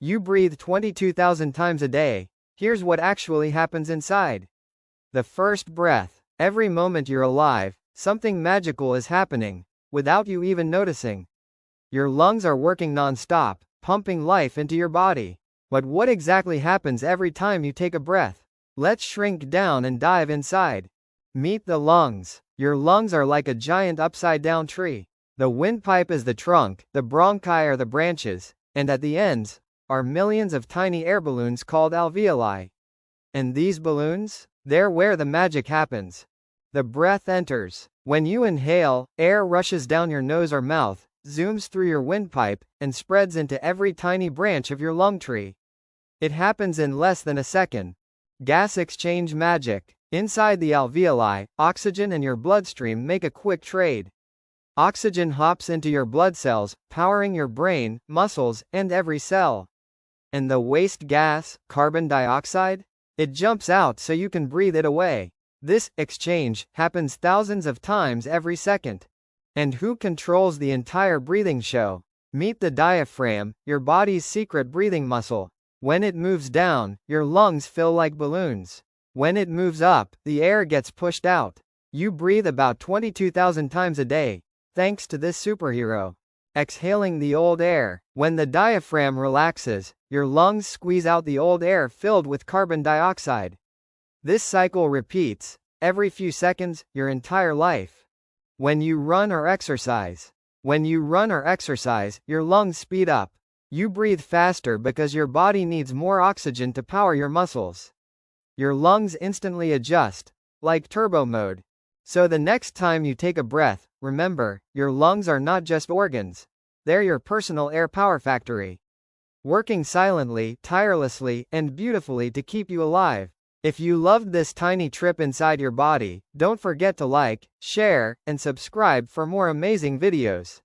You breathe 22,000 times a day. Here's what actually happens inside. The first breath. Every moment you're alive, something magical is happening, without you even noticing. Your lungs are working non-stop, pumping life into your body. But what exactly happens every time you take a breath? Let's shrink down and dive inside. Meet the lungs. Your lungs are like a giant upside-down tree. The windpipe is the trunk, the bronchi are the branches, and at the ends are millions of tiny air balloons called alveoli. And these balloons? They're where the magic happens. The breath enters. When you inhale, air rushes down your nose or mouth, zooms through your windpipe, and spreads into every tiny branch of your lung tree. It happens in less than a second. Gas exchange magic. Inside the alveoli, oxygen and your bloodstream make a quick trade. Oxygen hops into your blood cells, powering your brain, muscles, and every cell. And the waste gas, carbon dioxide? It jumps out so you can breathe it away. This exchange happens thousands of times every second. And who controls the entire breathing show? Meet the diaphragm, your body's secret breathing muscle. When it moves down, your lungs fill like balloons. When it moves up, the air gets pushed out. You breathe about 22,000 times a day, thanks to this superhero. Exhaling the old air. When the diaphragm relaxes, your lungs squeeze out the old air filled with carbon dioxide. This cycle repeats, every few seconds, your entire life. When you run or exercise. When you run or exercise, your lungs speed up. You breathe faster because your body needs more oxygen to power your muscles. Your lungs instantly adjust, like turbo mode. So the next time you take a breath, remember, your lungs are not just organs. They're your personal air power factory. Working silently, tirelessly, and beautifully to keep you alive. If you loved this tiny trip inside your body, don't forget to like, share, and subscribe for more amazing videos.